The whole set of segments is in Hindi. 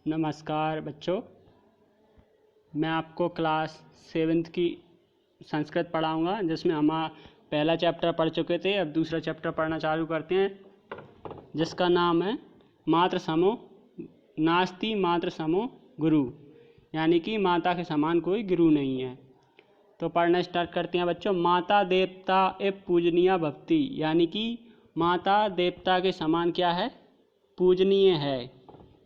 नमस्कार बच्चों, मैं आपको क्लास 7th की संस्कृत पढ़ाऊंगा, जिसमें हम पहला चैप्टर पढ़ चुके थे। अब दूसरा चैप्टर पढ़ना चालू करते हैं, जिसका नाम है मातृ समो नास्ति मातृ समो गुरु, यानी कि माता के समान कोई गुरु नहीं है। तो पढ़ना स्टार्ट करते हैं बच्चों। माता देवता एवं पूजनीय भक्ति, यानी कि माता देवता के समान क्या है? पूजनीय है।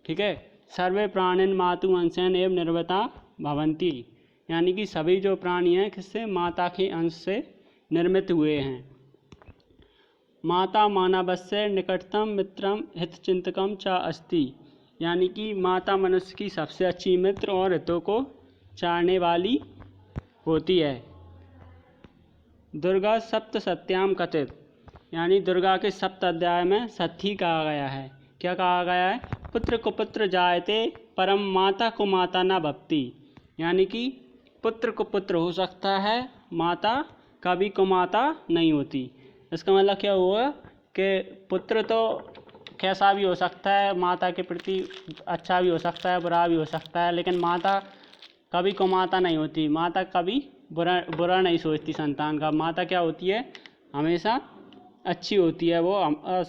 ठीक है। सर्वे प्राणिन मातु अंशेन एवं निर्वता भवंती, यानी कि सभी जो प्राणी हैं किससे? माता के अंश से निर्मित हुए हैं। माता मानवस्य निकटतम मित्रम हितचिंतकम च अस्ति, यानी कि माता मनुष्य की सबसे अच्छी मित्र और हितों को चाहने वाली होती है। दुर्गा सप्त सत्याम कथित, यानी दुर्गा के सप्त अध्याय में सत्य कहा गया है। क्या कहा गया है? पुत्र को पुत्र जायते परम माता को माता न भक्ति, यानी कि पुत्र को पुत्र हो सकता है, माता कभी को माता नहीं होती। इसका मतलब क्या हुआ कि पुत्र तो कैसा भी हो सकता है, माता के प्रति अच्छा भी हो सकता है, बुरा भी हो सकता है, लेकिन माता कभी को माता नहीं होती। माता कभी बुरा नहीं सोचती संतान का। माता क्या होती है? हमेशा अच्छी होती है। वो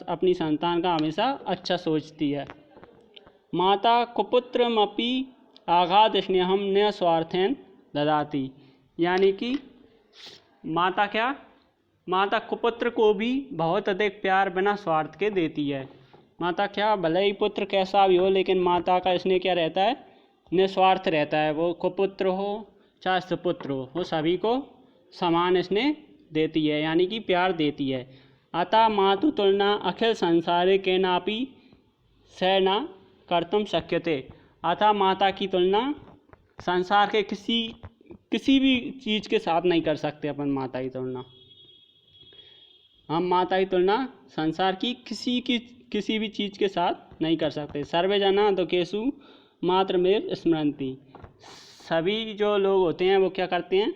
अपनी संतान का हमेशा अच्छा सोचती है। माता कुपुत्रमपि आघात स्नेहम न स्वार्थेन ददाति, यानी कि माता क्या? माता कुपुत्र को भी बहुत अधिक प्यार बिना स्वार्थ के देती है। माता क्या? भले ही पुत्र कैसा भी हो, लेकिन माता का स्नेह क्या रहता है? निस्वार्थ रहता है। वो कुपुत्र हो चाहे सुपुत्र हो, वो सभी को समान स्नेह देती है, यानी कि प्यार देती है। अतः मातु तुलना अखिल संसारे के नापी स न कर्तुम शक्यते, अतः माता की तुलना संसार के किसी भी चीज़ के साथ नहीं कर सकते अपन। माता की तुलना हम माता की तुलना संसार की किसी भी चीज़ के साथ नहीं कर सकते। सर्वे जना दुखेषु मातृमेव स्मरन्ति, सभी जो लोग होते हैं वो क्या करते हैं?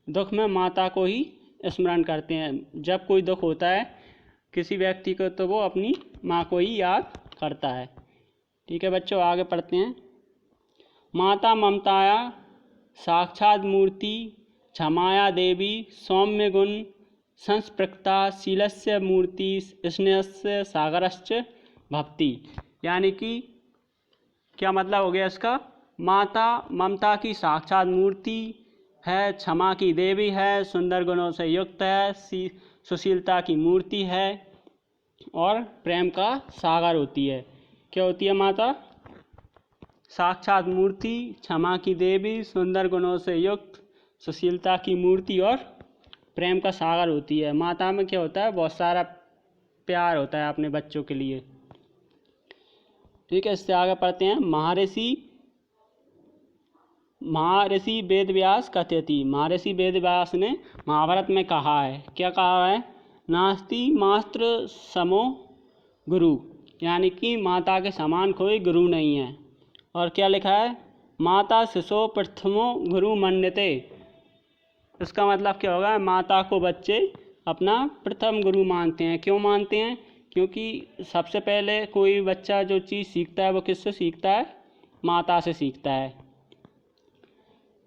दुख में माता को ही स्मरण करते हैं। जब कोई दुख होता है किसी व्यक्ति को, तो वो अपनी माँ को ही याद करता है। ठीक है बच्चों, आगे पढ़ते हैं। माता ममताया साक्षात मूर्ति क्षमाया देवी सौम्य गुण संस्पृक्ता शीलस्य मूर्ति स्नेहस्य सागरश्च भक्ति, यानी कि क्या मतलब हो गया इसका? माता ममता की साक्षात मूर्ति है, क्षमा की देवी है, सुंदर गुणों से युक्त है, सुशीलता की मूर्ति है और प्रेम का सागर होती है। क्या होती है माता? साक्षात मूर्ति, क्षमा की देवी, सुंदर गुणों से युक्त, सुशीलता की मूर्ति और प्रेम का सागर होती है। माता में क्या होता है? बहुत सारा प्यार होता है अपने बच्चों के लिए। ठीक है, इससे आगे पढ़ते हैं। महर्षि वेदव्यास कथयति, महर्षि वेदव्यास ने महाभारत में कहा है। क्या कहा है? नास्ति मातृ समो गुरु, यानी कि माता के समान कोई गुरु नहीं है। और क्या लिखा है? माता शिशो प्रथमो गुरु मन्यते, इसका मतलब क्या होगा? माता को बच्चे अपना प्रथम गुरु मानते हैं। क्यों मानते हैं? क्योंकि सबसे पहले कोई बच्चा जो चीज़ सीखता है वो किससे सीखता है? माता से सीखता है।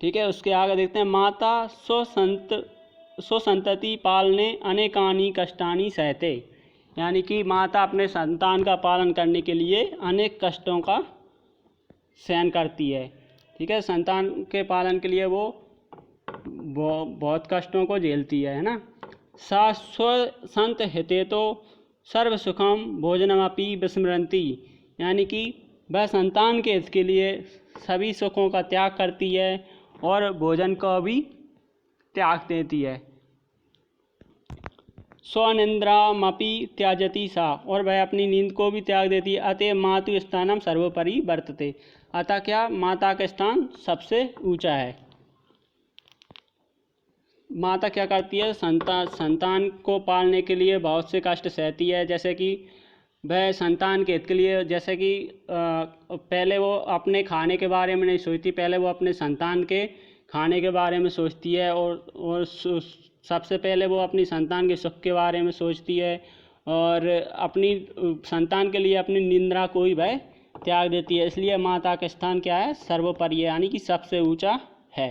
ठीक है, उसके आगे देखते हैं। माता स्वसंतति पालने अनेकानि कष्टानि सहते, यानी कि माता अपने संतान का पालन करने के लिए अनेक कष्टों का सहन करती है। ठीक है, संतान के पालन के लिए वो बहुत कष्टों को झेलती है ना। सा स्वसंत हितेतो सर्व सुखम भोजनमपि विस्मरन्ति, यानी कि वह संतान के हित के लिए सभी सुखों का त्याग करती है और भोजन को भी त्याग देती है। स्वनिंद्रामपि त्याजति सा, और वह अपनी नींद को भी त्याग देती है। अतः मातु स्थानम सर्वोपरि वर्तते, अतः क्या? माता का स्थान सबसे ऊंचा है। माता क्या करती है? संतान को पालने के लिए बहुत से कष्ट सहती है। जैसे कि वह संतान के हित के लिए, जैसे कि पहले वो अपने खाने के बारे में नहीं सोचती, पहले वो अपने संतान के खाने के बारे में सोचती है और सबसे पहले वो अपनी संतान के सुख के बारे में सोचती है और अपनी संतान के लिए अपनी निंद्रा को ही वह त्याग देती है, इसलिए माता का स्थान क्या है, सर्वोपरि है, यानी कि सबसे ऊंचा है।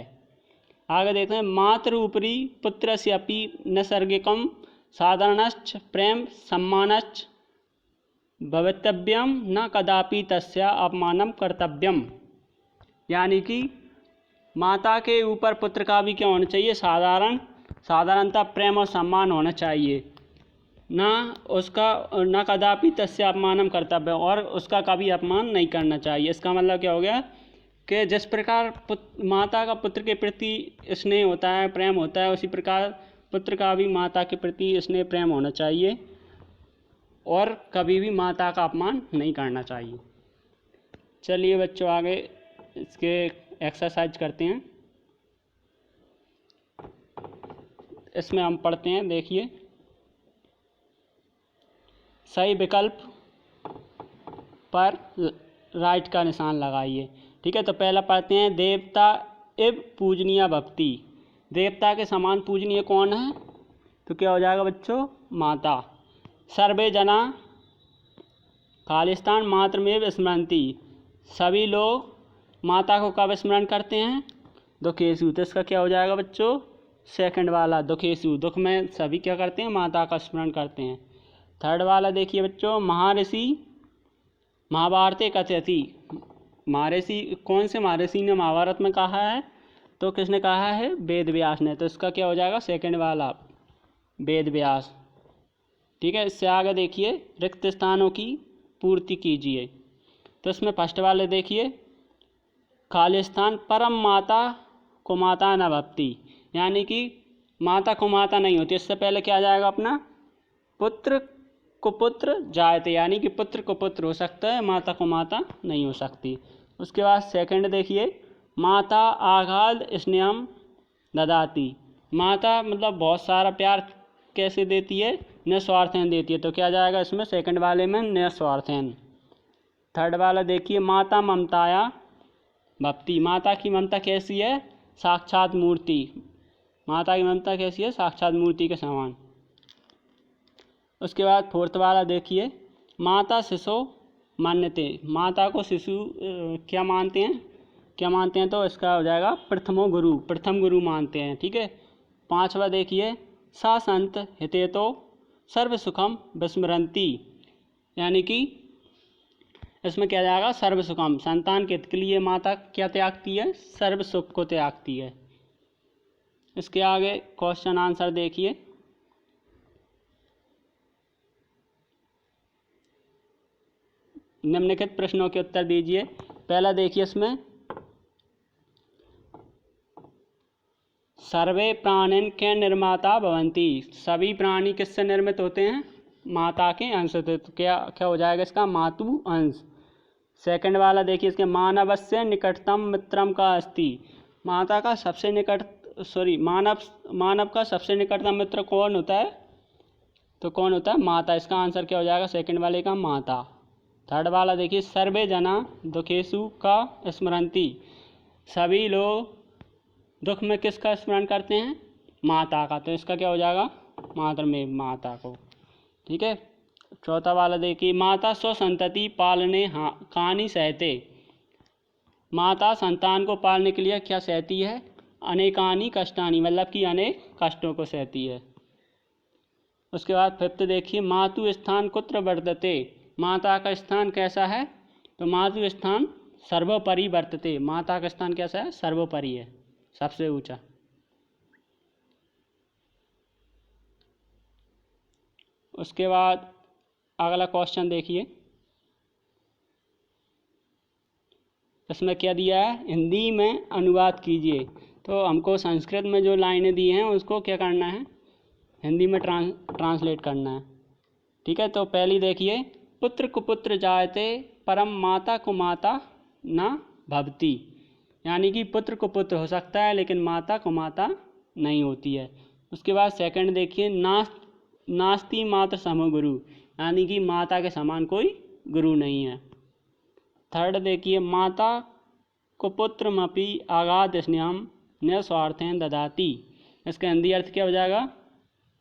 आगे देखते हैं, मातृ उपरि पुत्रस्य अपि नैसर्गिकम साधारणश्च प्रेम सम्मानश्च भवितव्यम न कदापि तस्या अपमानम कर्तव्यम। यानी कि माता के ऊपर पुत्र का भी क्या होना चाहिए, साधारणता प्रेम और सम्मान होना चाहिए, न कदापि तस्य अपमानम कर्तव्य, और उसका कभी अपमान नहीं करना चाहिए। इसका मतलब क्या हो गया कि जिस प्रकार माता का पुत्र के प्रति स्नेह होता है, प्रेम होता है, उसी प्रकार पुत्र का भी माता के प्रति स्नेह प्रेम होना चाहिए और कभी भी माता का अपमान नहीं करना चाहिए। चलिए बच्चों, आगे इसके एक्सरसाइज करते हैं। इसमें हम पढ़ते हैं, देखिए, सही विकल्प पर राइट का निशान लगाइए। ठीक है, तो पहला पढ़ते हैं, देवता इव पूजनीय भक्ति। देवता के समान पूजनीय कौन है, तो क्या हो जाएगा बच्चों, माता। सर्वे जना खालिस्तान मातृमेव स्मरन्ति। सभी लोग माता को कब स्मरण करते हैं, दुखेशु। तो इसका क्या हो जाएगा बच्चों, सेकंड वाला, दुखेशु। दुख में सभी क्या करते हैं, माता का स्मरण करते हैं। थर्ड वाला देखिए बच्चों, महर्षि महाभारते कथयति। महर्षि, कौन से महर्षि ने महाभारत में कहा है, तो किसने कहा है, वेद व्यास ने। तो इसका क्या हो जाएगा, सेकंड वाला, वेद व्यास। ठीक है, इससे आगे देखिए, रिक्त स्थानों की पूर्ति कीजिए। तो इसमें फर्स्ट वाले देखिए, खालिस्तान परम माता को माता न भक्ति, यानी कि माता को माता नहीं होती। इससे पहले क्या आ जाएगा अपना, पुत्र को पुत्र जायते, यानी कि पुत्र को पुत्र हो सकता है, माता को माता नहीं हो सकती। उसके बाद सेकंड देखिए, माता आगाध स्नेहम ददाती। माता मतलब बहुत सारा प्यार कैसे देती है, निस्वार्थेन देती है। तो क्या जाएगा इसमें, सेकंड वाले में निस्वार्थेन। थर्ड वाला देखिए, माता ममताया भक्ति। माता की ममता कैसी है, साक्षात मूर्ति। माता की ममता कैसी है, साक्षात मूर्ति के समान। उसके बाद फोर्थ वाला देखिए, माता शिशु मान्यते। माता को शिशु क्या मानते हैं, तो इसका हो जाएगा प्रथम गुरु मानते हैं। ठीक है। पांचवा देखिए, सा संत हितेतो सर्व सुखम विस्मरन्ति, यानी कि इसमें क्या जाएगा, सर्व सुखम, संतान के हित के लिए माता क्या त्यागती है, सर्व सुख को त्यागती है। इसके आगे क्वेश्चन आंसर देखिए। निम्नलिखित प्रश्नों के उत्तर दीजिए। पहला देखिए, इसमें सर्वे प्राणिन के निर्माता भवन्ति। सभी प्राणी किससे निर्मित होते हैं, माता के अंश से। तो क्या हो जाएगा इसका, मातु अंश। सेकंड वाला देखिए, इसके मानवस्य निकटतम मित्रम का अस्ति। माता का सबसे मानव का सबसे निकटतम मित्र कौन होता है, तो कौन होता है, माता। इसका आंसर क्या हो जाएगा, सेकंड वाले का, माता। थर्ड वाला देखिए, सर्वे जना दुखेशु का स्मरन्ति। सभी लोग दुख में किसका स्मरण करते हैं, माता का। तो इसका क्या हो जाएगा, मातृमेव, माता को। ठीक है। चौथा वाला देखिए, माता स्वसंतति पालने कानि सहते। माता संतान को पालने के लिए क्या सहती है, अनेकानि कष्टानि, मतलब कि अनेक कष्टों को सहती है। उसके बाद फिफ्थ देखिए, मातु स्थान कुत्र वर्तते। माता का स्थान कैसा है, तो मातु स्थान सर्वोपरि वर्तते। माता का स्थान कैसा है, सर्वोपरि है, सबसे ऊंचा। उसके बाद अगला क्वेश्चन देखिए, इसमें क्या दिया है, हिंदी में अनुवाद कीजिए। तो हमको संस्कृत में जो लाइनें दी हैं उसको क्या करना है, हिंदी में ट्रांसलेट करना है। ठीक है। तो पहली देखिए, पुत्र कुपुत्र जायते परम माता को माता न भवति, यानी कि पुत्र को पुत्र हो सकता है लेकिन माता को माता नहीं होती है। उसके बाद सेकंड देखिए, नास्ति मात्र सम गुरु, यानी कि माता के समान कोई गुरु नहीं है। थर्ड देखिए, माता को पुत्र मपि आगाध स्नेहम निस्वार्थेन ददाति। इसका हिंदी अर्थ क्या हो जाएगा,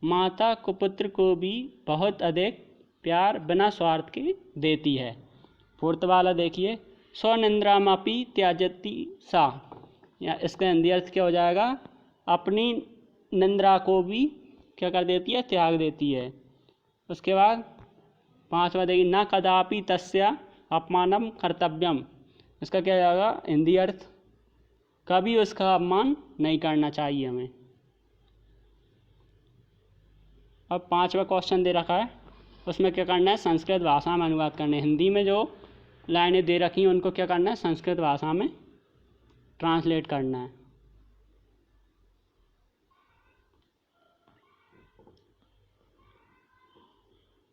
माता को पुत्र को भी बहुत अधिक प्यार बिना स्वार्थ के देती है। फोर्थ वाला देखिए, स्वनिंद्रामपि त्याजति सा, या इसका हिंदी अर्थ क्या हो जाएगा, अपनी निंद्रा को भी क्या कर देती है, त्याग देती है। उसके बाद पांचवा देखिए, न कदापि तस्या अपमानम कर्तव्यम, इसका क्या हो जाएगा हिंदी अर्थ, कभी उसका अपमान नहीं करना चाहिए हमें। अब पांचवा क्वेश्चन दे रखा है, उसमें क्या करना है, संस्कृत भाषा में अनुवाद करना है। हिंदी में जो लाइनें दे रखी हैं उनको क्या करना है, संस्कृत भाषा में ट्रांसलेट करना है।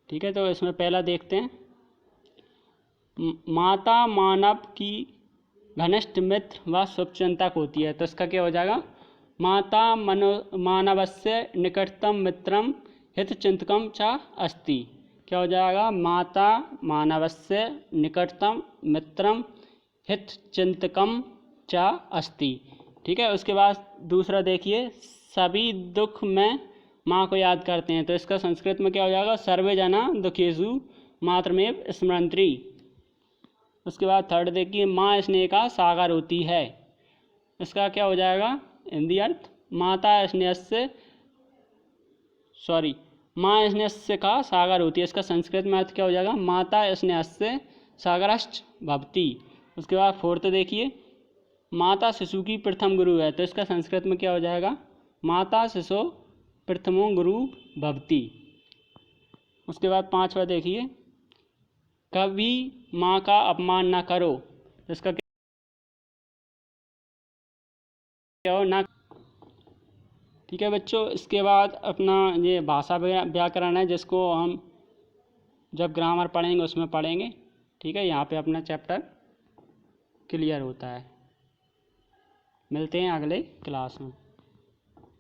ठीक है, तो इसमें पहला देखते हैं, माता मानव की घनिष्ठ मित्र व शुभचिंतक होती है, तो इसका क्या हो जाएगा, माता मानवस्य निकटतम मित्रम हितचिंतकम च अस्ति, क्या हो जाएगा, माता मानवस्य निकटतम मित्रम हितचिंतकम च अस्ति। ठीक है, उसके बाद दूसरा देखिए, सभी दुख में माँ को याद करते हैं, तो इसका संस्कृत में क्या हो जाएगा, सर्वे जना दुखेषु मातरमेव स्मरन्ति। उसके बाद थर्ड देखिए, माँ स्नेह का सागर होती है, इसका क्या हो जाएगा हिंदी अर्थ, माता स्नेह से माँ स्नेह से का सागर होती है, इसका संस्कृत में अर्थ क्या हो जाएगा, माता स्नेह से सागरश्च भवति। उसके बाद फोर्थ देखिए, माता शिशु की प्रथम गुरु है, तो इसका संस्कृत में क्या हो जाएगा, माता शिशु प्रथमो गुरु भवति। उसके बाद पांचवा देखिए, कभी माँ का अपमान न करो, इसका क्या हो ना। ठीक है बच्चों, इसके बाद अपना ये भाषा व्याकरण है, जिसको हम जब ग्रामर पढ़ेंगे उसमें पढ़ेंगे। ठीक है, यहाँ पे अपना चैप्टर क्लियर होता है। मिलते हैं अगले क्लास में।